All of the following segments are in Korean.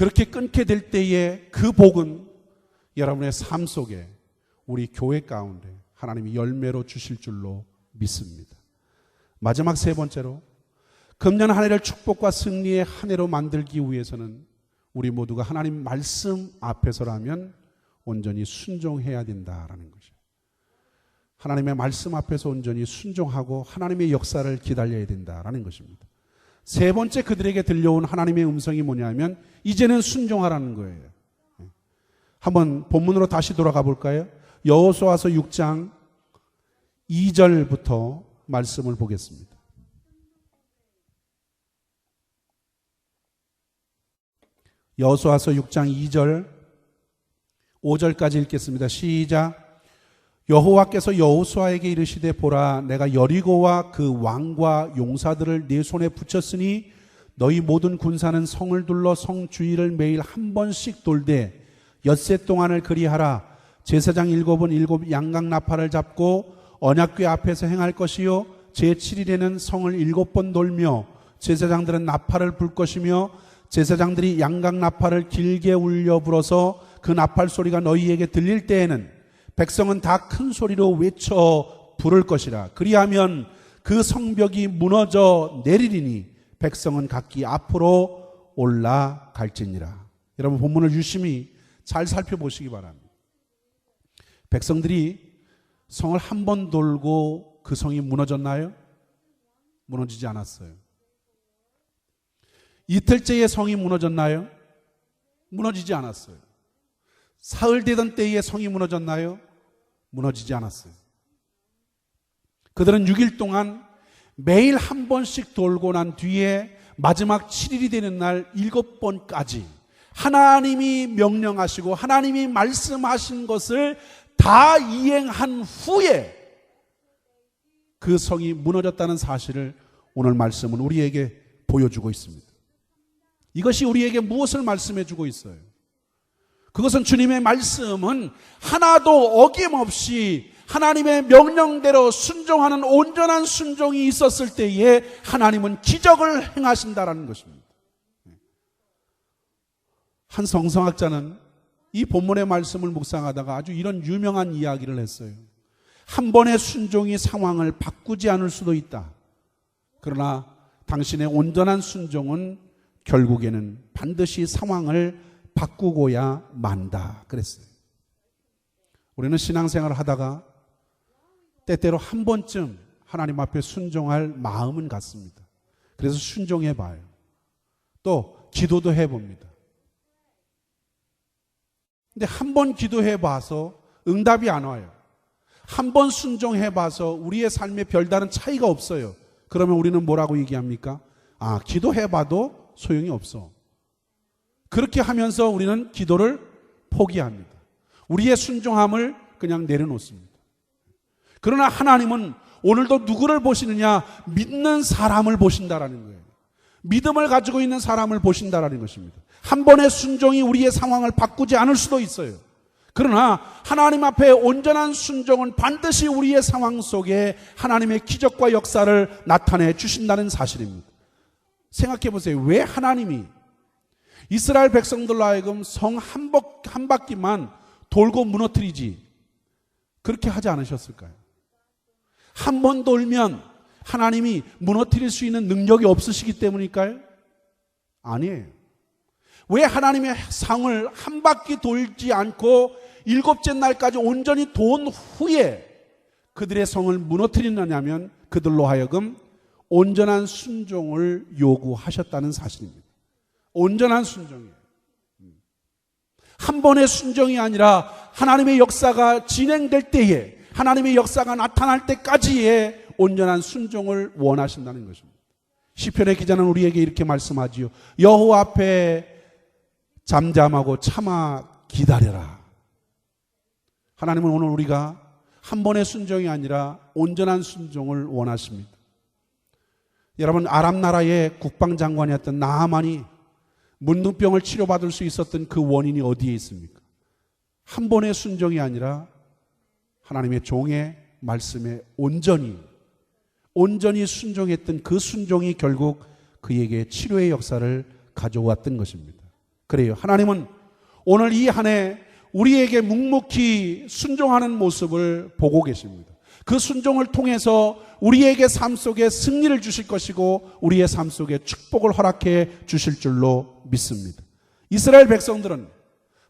그렇게 끊게 될 때에 그 복은 여러분의 삶 속에 우리 교회 가운데 하나님이 열매로 주실 줄로 믿습니다. 마지막 세 번째로 금년 한 해를 축복과 승리의 한 해로 만들기 위해서는 우리 모두가 하나님 말씀 앞에서라면 온전히 순종해야 된다라는 것이에요. 하나님의 말씀 앞에서 온전히 순종하고 하나님의 역사를 기다려야 된다라는 것입니다. 세 번째 그들에게 들려온 하나님의 음성이 뭐냐면 이제는 순종하라는 거예요. 한번 본문으로 다시 돌아가 볼까요? 여호수아서 6장 2절부터 말씀을 보겠습니다. 여호수아서 6장 2절 5절까지 읽겠습니다. 시작. 여호와께서 여호수아에게 이르시되 보라 내가 여리고와 그 왕과 용사들을 네 손에 붙였으니 너희 모든 군사는 성을 둘러 성 주위를 매일 한 번씩 돌되 엿새 동안을 그리하라. 제사장 7은 7 양각 나팔을 잡고 언약궤 앞에서 행할 것이요 제7일에는 성을 7번 돌며 제사장들은 나팔을 불 것이며 제사장들이 양각 나팔을 길게 울려 불어서 그 나팔 소리가 너희에게 들릴 때에는 백성은 다 큰 소리로 외쳐 부를 것이라. 그리하면 그 성벽이 무너져 내리리니 백성은 각기 앞으로 올라갈지니라. 여러분 본문을 유심히 잘 살펴보시기 바랍니다. 백성들이 성을 한 번 돌고 그 성이 무너졌나요? 무너지지 않았어요. 이틀째에 성이 무너졌나요? 무너지지 않았어요. 사흘 되던 때에 성이 무너졌나요? 무너지지 않았어요. 그들은 6일 동안 매일 한 번씩 돌고 난 뒤에 마지막 7일이 되는 날 7번까지 하나님이 명령하시고 하나님이 말씀하신 것을 다 이행한 후에 그 성이 무너졌다는 사실을 오늘 말씀은 우리에게 보여주고 있습니다. 이것이 우리에게 무엇을 말씀해 주고 있어요? 그것은 주님의 말씀은 하나도 어김없이 하나님의 명령대로 순종하는 온전한 순종이 있었을 때에 하나님은 기적을 행하신다라는 것입니다. 한 성서학자는 이 본문의 말씀을 묵상하다가 아주 이런 유명한 이야기를 했어요. 한 번의 순종이 상황을 바꾸지 않을 수도 있다. 그러나 당신의 온전한 순종은 결국에는 반드시 상황을 바꾸고야 만다 그랬어요. 우리는 신앙생활을 하다가 때때로 한 번쯤 하나님 앞에 순종할 마음은 갖습니다. 그래서 순종해 봐요. 또 기도도 해봅니다. 근데 한 번 기도해 봐서 응답이 안 와요. 한 번 순종해 봐서 우리의 삶에 별다른 차이가 없어요. 그러면 우리는 뭐라고 얘기합니까? 기도해 봐도 소용이 없어. 그렇게 하면서 우리는 기도를 포기합니다. 우리의 순종함을 그냥 내려놓습니다. 그러나 하나님은 오늘도 누구를 보시느냐? 믿는 사람을 보신다라는 거예요. 믿음을 가지고 있는 사람을 보신다라는 것입니다. 한 번의 순종이 우리의 상황을 바꾸지 않을 수도 있어요. 그러나 하나님 앞에 온전한 순종은 반드시 우리의 상황 속에 하나님의 기적과 역사를 나타내 주신다는 사실입니다. 생각해 보세요. 왜 하나님이 이스라엘 백성들로 하여금 성 한 바퀴만 돌고 무너뜨리지 그렇게 하지 않으셨을까요? 한 번 돌면 하나님이 무너뜨릴 수 있는 능력이 없으시기 때문일까요? 아니에요. 왜 하나님의 상을 한 바퀴 돌지 않고 7째 날까지 온전히 돈 후에 그들의 성을 무너뜨리느냐면 그들로 하여금 온전한 순종을 요구하셨다는 사실입니다. 온전한 순종이에요. 한 번의 순종이 아니라 하나님의 역사가 진행될 때에 하나님의 역사가 나타날 때까지의 온전한 순종을 원하신다는 것입니다. 시편의 기자는 우리에게 이렇게 말씀하지요. 여호와 앞에 잠잠하고 참아 기다려라. 하나님은 오늘 우리가 한 번의 순종이 아니라 온전한 순종을 원하십니다. 여러분, 아람 나라의 국방장관이었던 나하만이 문둥병을 치료받을 수 있었던 그 원인이 어디에 있습니까? 한 번의 순종이 아니라 하나님의 종의 말씀에 온전히 순종했던 그 순종이 결국 그에게 치료의 역사를 가져왔던 것입니다. 그래요. 하나님은 오늘 이 한 해 우리에게 묵묵히 순종하는 모습을 보고 계십니다. 그 순종을 통해서 우리에게 삶 속에 승리를 주실 것이고 우리의 삶 속에 축복을 허락해 주실 줄로 믿습니다. 이스라엘 백성들은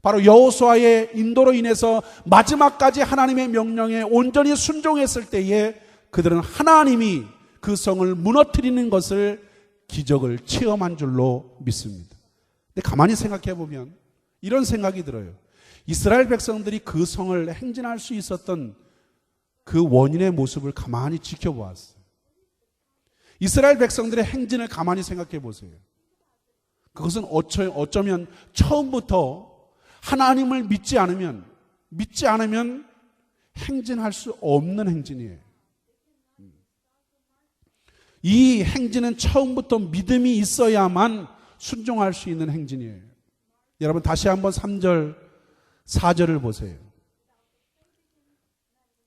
바로 여호수아의 인도로 인해서 마지막까지 하나님의 명령에 온전히 순종했을 때에 그들은 하나님이 그 성을 무너뜨리는 것을 기적을 체험한 줄로 믿습니다. 근데 가만히 생각해 보면 이런 생각이 들어요. 이스라엘 백성들이 그 성을 행진할 수 있었던 그 원인의 모습을 가만히 지켜보았어요. 이스라엘 백성들의 행진을 가만히 생각해 보세요. 그것은 어쩌면 처음부터 하나님을 믿지 않으면 행진할 수 없는 행진이에요. 이 행진은 처음부터 믿음이 있어야만 순종할 수 있는 행진이에요. 여러분 다시 한번 3절, 4절을 보세요.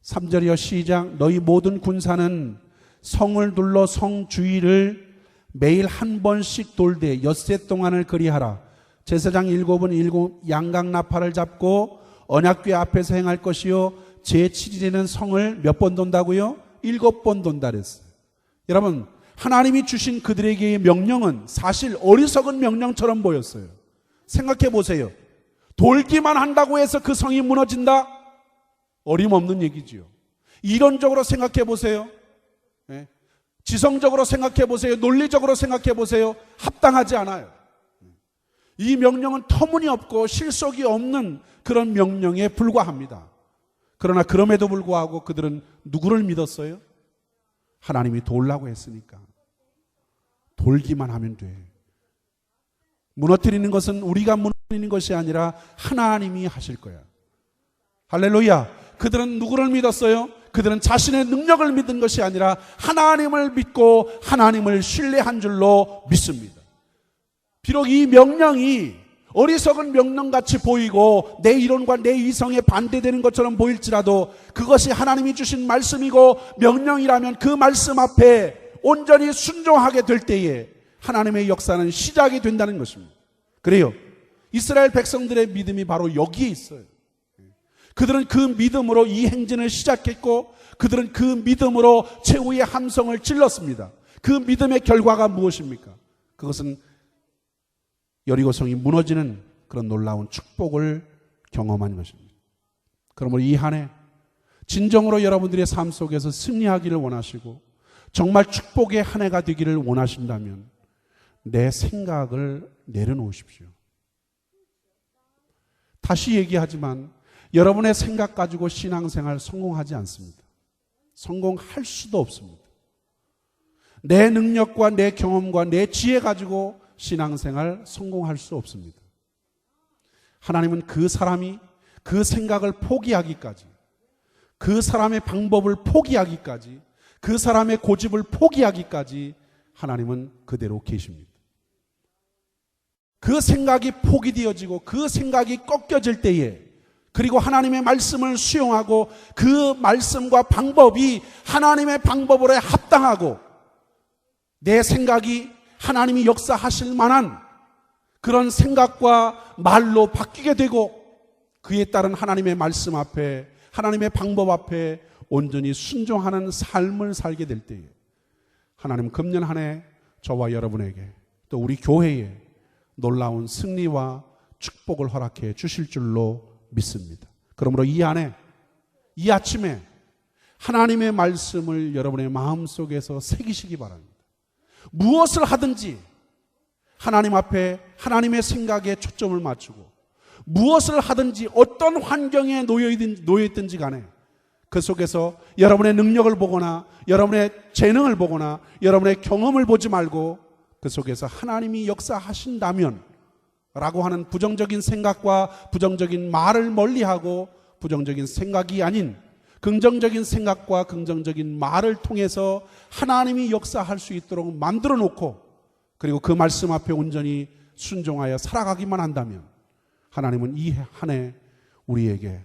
3절이요 시작. 너희 모든 군사는 성을 둘러 성 주위를 매일 한 번씩 돌되 엿새 동안을 그리하라. 제사장 7은 양각 나팔을 잡고 언약궤 앞에서 행할 것이요 제7일에는 성을 몇 번 돈다고요? 7번 돈다 그랬어요. 여러분 하나님이 주신 그들에게의 명령은 사실 어리석은 명령처럼 보였어요. 생각해 보세요. 돌기만 한다고 해서 그 성이 무너진다? 어림없는 얘기지요. 이론적으로 생각해 보세요. 지성적으로 생각해 보세요. 논리적으로 생각해 보세요. 합당하지 않아요. 이 명령은 터무니없고 실속이 없는 그런 명령에 불과합니다. 그러나 그럼에도 불구하고 그들은 누구를 믿었어요? 하나님이 돌라고 했으니까. 돌기만 하면 돼. 무너뜨리는 것은 우리가 무너뜨리는 것이 아니라 하나님이 하실 거야. 할렐루야. 그들은 누구를 믿었어요? 그들은 자신의 능력을 믿은 것이 아니라 하나님을 믿고 하나님을 신뢰한 줄로 믿습니다. 비록 이 명령이 어리석은 명령같이 보이고 내 이론과 내 이성에 반대되는 것처럼 보일지라도 그것이 하나님이 주신 말씀이고 명령이라면 그 말씀 앞에 온전히 순종하게 될 때에 하나님의 역사는 시작이 된다는 것입니다. 그래요. 이스라엘 백성들의 믿음이 바로 여기에 있어요. 그들은 그 믿음으로 이 행진을 시작했고 그들은 그 믿음으로 최후의 함성을 질렀습니다. 그 믿음의 결과가 무엇입니까? 그것은 여리고성이 무너지는 그런 놀라운 축복을 경험한 것입니다. 그러므로 이 한 해 진정으로 여러분들의 삶 속에서 승리하기를 원하시고 정말 축복의 한 해가 되기를 원하신다면 내 생각을 내려놓으십시오. 다시 얘기하지만 여러분의 생각 가지고 신앙생활 성공하지 않습니다. 성공할 수도 없습니다. 내 능력과 내 경험과 내 지혜 가지고 신앙생활 성공할 수 없습니다. 하나님은 그 사람이 그 생각을 포기하기까지, 그 사람의 방법을 포기하기까지, 그 사람의 고집을 포기하기까지 하나님은 그대로 계십니다. 그 생각이 포기되어지고 그 생각이 꺾여질 때에 그리고 하나님의 말씀을 수용하고 그 말씀과 방법이 하나님의 방법으로 합당하고 내 생각이 하나님이 역사하실 만한 그런 생각과 말로 바뀌게 되고 그에 따른 하나님의 말씀 앞에 하나님의 방법 앞에 온전히 순종하는 삶을 살게 될 때에 하나님 금년 한 해 저와 여러분에게 또 우리 교회에 놀라운 승리와 축복을 허락해 주실 줄로 믿습니다. 그러므로 이 안에 이 아침에 하나님의 말씀을 여러분의 마음속에서 새기시기 바랍니다. 무엇을 하든지 하나님 앞에 하나님의 생각에 초점을 맞추고 무엇을 하든지 어떤 환경에 놓여있든지 간에 그 속에서 여러분의 능력을 보거나 여러분의 재능을 보거나 여러분의 경험을 보지 말고 그 속에서 하나님이 역사하신다면 라고 하는 부정적인 생각과 부정적인 말을 멀리하고 부정적인 생각이 아닌 긍정적인 생각과 긍정적인 말을 통해서 하나님이 역사할 수 있도록 만들어 놓고 그리고 그 말씀 앞에 온전히 순종하여 살아가기만 한다면 하나님은 이 한 해 우리에게